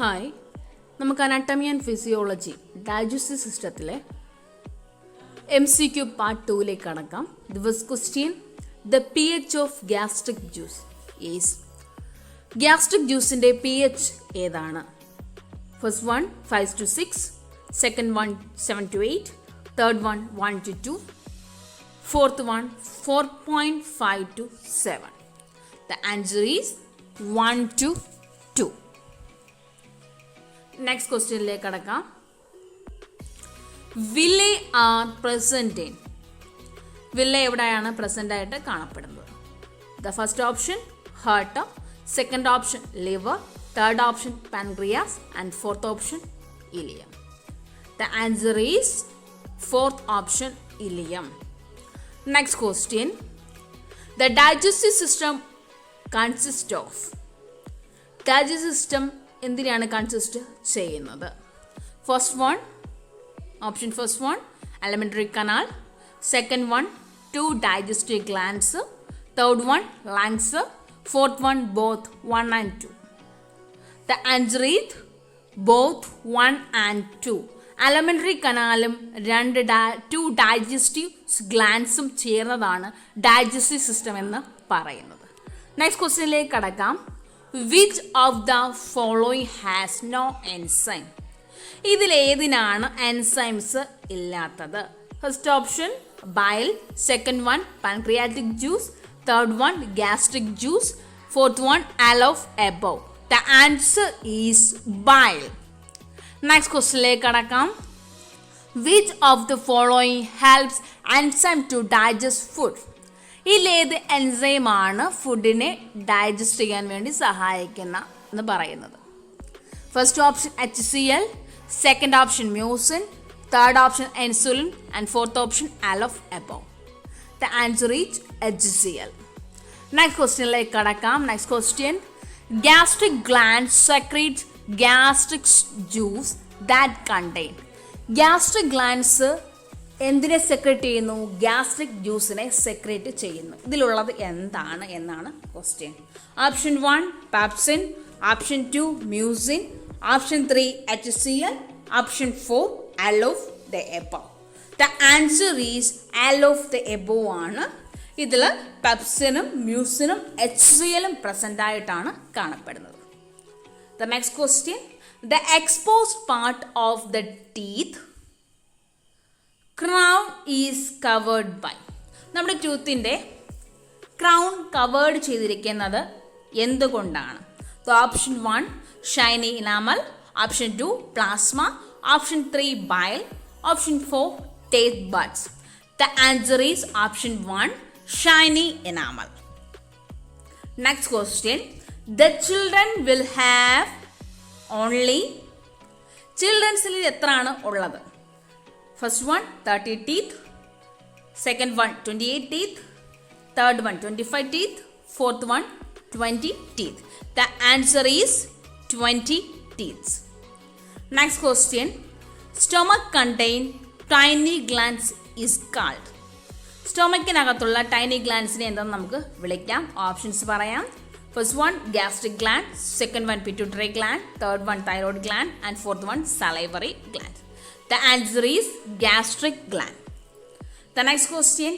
Hi, നമുക്ക് anatomy and physiology digestive സിസ്റ്റത്തിലെ MCQ part 2ലേക്ക് കടക്കാം. The first question, the pH of gastric juice is. Gastric ജ്യൂസിൻ്റെ pH ഏതാണ്? First one 5-6, second one 7-8, third one 1-2, fourth one 4.5-7. The answer is 1-2. Next ക്വസ്റ്റ്യനിലേക്ക് കടക്കാം. Villi are present in. Villi എവിടെയാണ് present ആയിട്ട് കാണപ്പെടുന്നത്? The first option heart, second option liver, third option pancreas and fourth option ileum. The answer is fourth option ileum. Next question, the digestive system consist of. Digestive system എന്തിനാണ് consist ചെയ്യുന്നത്? First one alimentary canal, second one 2 digestive glands, third one lungs, fourth one both 1 and 2. The answer is both 1 and 2. alimentary canalum 2 digestive glandsum ചേർന്നതാണ് digestive system എന്ന് പറയുന്നത്. Next ക്വസ്റ്റ്യനിലേക്ക് കടക്കാം. Which of the following has no enzyme? ഇതിലേതിനാണ് എൻസൈംസ് ഇല്ലാത്തത്? First option bile, second one pancreatic juice, third one gastric juice, fourth one all of above. The answer is bile. Next ക്വസ്റ്റ്യനിലേക്ക് കടക്കാം. Which of the following helps enzyme to digest food? ഇതിലേത് എൻസൈമാണ് ഫുഡിനെ digest ചെയ്യാൻ വേണ്ടി സഹായിക്കുന്ന എന്ന് പറയുന്നത്? First option HCl, second option mucin, third option insulin and fourth option all of above. The answer is HCl. Next ക്വസ്റ്റ്യനിലേക്ക് കടക്കാം. Next question, gastric gland secretes gastric juice that contain. Gastric glands എന്തിനെ secrete ചെയ്യുന്നു? Gastric ജ്യൂസിനെ secrete ചെയ്യുന്നു. ഇതിലുള്ളത് എന്താണ് എന്നാണ് question. Option 1 pepsin, option 2 mucin, option 3 HCl, option 4 all of the above. The answer is all of the above ആണ്. ഇതിൽ പെപ്സിനും മ്യൂസിനും HClഉം present ആയിട്ടാണ് കാണപ്പെടുന്നത്. The next question, the exposed part of the teeth crown is covered by. നമ്മുടെ ടൂത്തിൻ്റെ crown covered ചെയ്തിരിക്കുന്നത് എന്തുകൊണ്ടാണ്? Option 1 shiny enamel, option 2 plasma, option 3 bile, option 4 taste buds. The answer is option 1 shiny enamel. Next question, the children will have only. ചിൽഡ്രൻസിൽ എത്രയാണ് ഉള്ളത്? First one 30 teeth, second one 28 teeth, third one 25 teeth, fourth one 20 teeth. The answer is 20 teeth. Next question, stomach contain tiny glands is called. സ്റ്റൊമക്കിനകത്തുള്ള tiny ഗ്ലാൻഡ്സിനെ എന്താണെന്ന് നമുക്ക് വിളിക്കാം. Options പറയാം. First one gastric gland, second one pituitary gland, third one thyroid gland and fourth one salivary gland. The answer is gastric gland. The next question,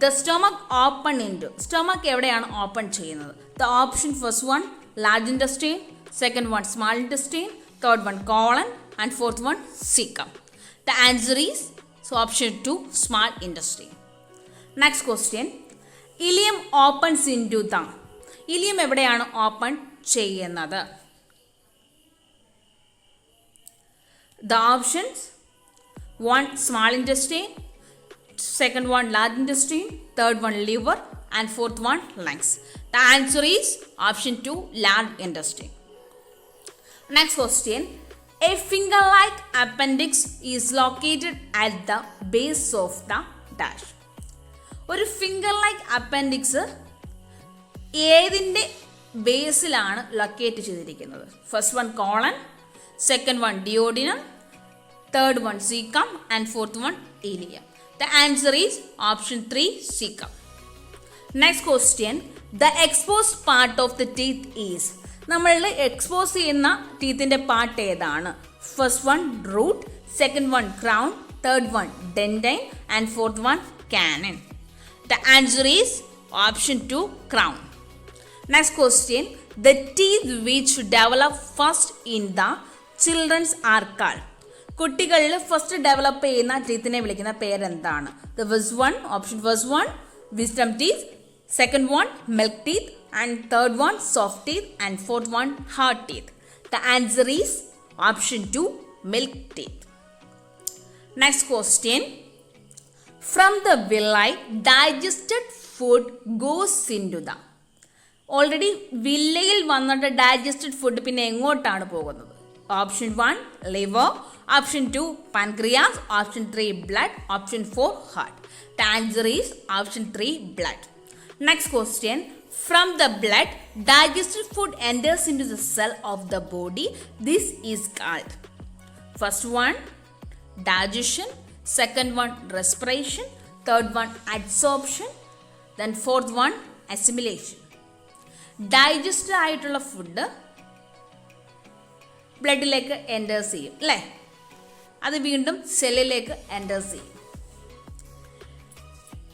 the stomach open into. Stomach എവിടെയാണ് open ചെയ്യുന്നത്? The option first one large intestine, second one small intestine, third one colon and fourth one cecum. The answer is option 2 small intestine. Next question, ileum opens into the. Ileum എവിടെയാണ് open ചെയ്യുന്നത്? The options 1 small intestine, second one large intestine, third one liver and fourth one lungs. The answer is option 2 large intestine. Next question, a finger-like appendix is located at the base of the dash. ഒരു finger-like appendix ഏതിൻ്റെ ബേസിലാണ് locate ചെയ്തിരിക്കുന്നത്? First one colon, second one duodenum, third one cecum and fourth one ileum. The answer is option 3 cecum. Next question, the exposed part of the teeth is. നമ്മൾ expose ചെയ്യുന്ന ടീത്തിൻ്റെ part ഏതാണ്? First one root, second one crown, third one dentine and fourth one canine. The answer is option 2, crown. Next question. The teeth which develop first in the children's are called. കുട്ടികളിൽ first develop ചെയ്യുന്ന ടീത്തിനെ വിളിക്കുന്ന പേരെന്താണ്? The first one, option first one, wisdom teeth, second one, milk teeth, and third one, soft teeth, and fourth one, hard teeth. The answer is option 2, milk teeth. Next question. From the villi, digested food goes into the. Already വില്ലയിൽ വന്നിട്ട് digested food പിന്നെ എങ്ങോട്ടാണ് പോകുന്നത്? Option 1 liver, option 2 pancreas, option 3 blood, option 4 heart. The answer is option 3 blood. Next question. From the blood, digested food enters into the cell of the body. This is called. First one, digestion. Second one, respiration. Third one, absorption. Then fourth one, assimilation. Digested ആയിട്ടുള്ള food ബ്ലഡിലേക്ക് enters ചെയ്യും അല്ലേ? അത് വീണ്ടും സെല്ലിലേക്ക് enters ചെയ്യും.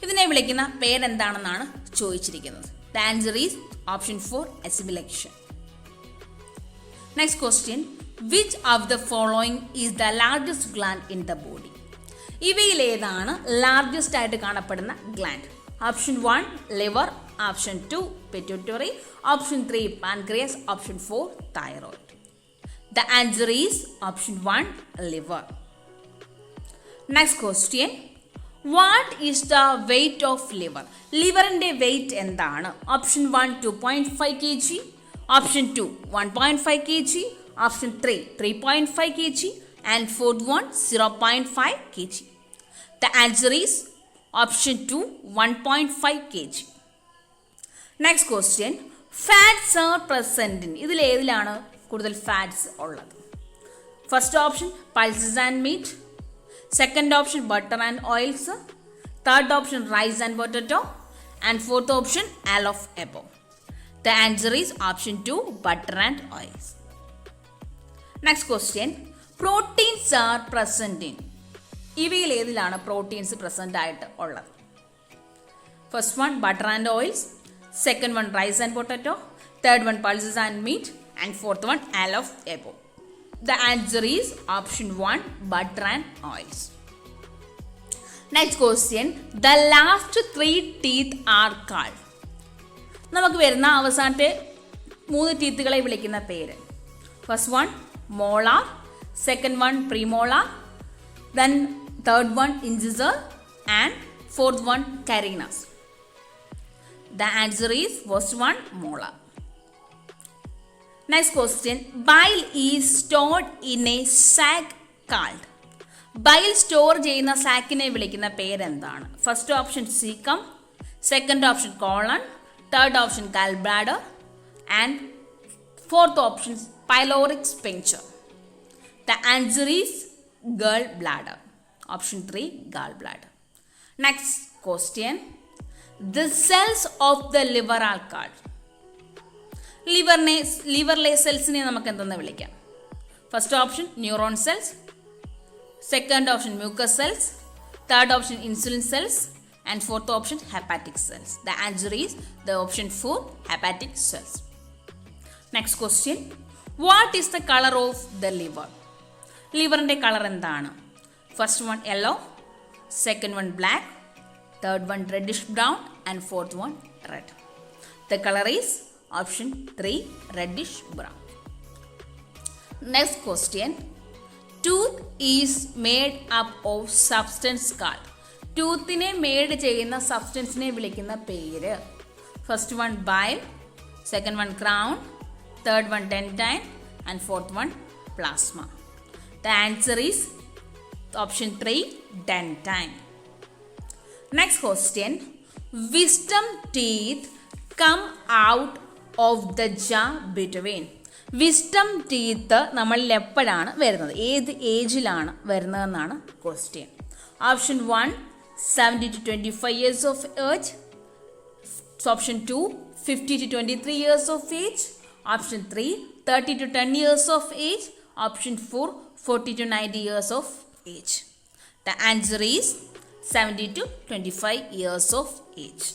ഇതിനെ വിളിക്കുന്ന പേരെന്താണെന്നാണ് ചോദിച്ചിരിക്കുന്നത്. The answer is option 4, assimilation. Next question. Which of the following is the largest gland in the body? ഇവയിൽ ഏതാണ് ലാർജസ്റ്റ് ആയിട്ട് കാണപ്പെടുന്ന gland? Option 1 liver, option 2 pituitary, option 3 pancreas, option 4 thyroid. The answer is option 1 liver. Next question. What is the weight of liver? ലിവറിൻ്റെ weight എന്താണ്? Option 1 2.5 kg, option 2 1.5 kg, option 3 3.5 kg, and fourth one 0.5 kg. The answer is option 2 1.5 kg. Next question. Fats are present in. ഇതിൽ ഏതിലാണ് കൂടുതൽ fats ഉള്ളത്? First option pulses and meat, second option butter and oils, third option rice and potato, and fourth option all of above. The answer is option 2 butter and oils. Next question. Proteins are present in. ഇവയിൽ ഏതിലാണ് proteins present ആയിട്ട് ഉള്ളത്? First one butter and oils, second one rice and potato, third one pulses and meat, and fourth one all of above. The answer is option 1 butter and oils. Next question. The last 3 teeth are called. നമുക്ക് വരുന്ന അവസാനത്തെ 3 ടീത്തുകളെ വിളിക്കുന്ന പേര്. First one molar, second one premolar, then third one incisor, and fourth one carinus. The answer is first one molar. Next question. Bile is stored in a sac called. Bile store ചെയ്യുന്ന സാക്കിനെ വിളിക്കുന്ന പേരെന്താണ്? First option caecum, second option colon, third option gallbladder, and fourth option pyloric sphincter. The answer is gallbladder. Option 3 gallbladder. Next question. The cells of the liver are called. ലിവറിലെ സെൽസിനെ നമുക്ക് എന്തെന്ന് വിളിക്കാം? First option neuron cells, second option mucus cells, third option insulin cells, and fourth option hepatic cells. The answer is the option 4 hepatic cells. Next question. What is the colour of the liver? ലിവറിൻ്റെ colour എന്താണ്? First one yellow, second one black, third one reddish brown, and fourth one red. The colour is option 3 reddish brown. Next question. Tooth is made up of substance called. ടൂത്തിനെ made ചെയ്യുന്ന സബ്സ്റ്റൻസിനെ വിളിക്കുന്ന പേര്. First one bile, second one crown, third one dentine, and fourth one plasma. The answer is option 3 dentine. Next question. Wisdom teeth come out of the jaw between. Wisdom teeth നമ്മളിൽ എപ്പോഴാണ് വരുന്നത്? ഏത് ഏജിലാണ് വരുന്നതെന്നാണ് question. Option 1 70 to 25 years of age, option 2 50 to 23 years of age, Option 3, 30 to 10 years of age. Option 4, 40 to 90 years of age. The answer is 70 to 25 years of age.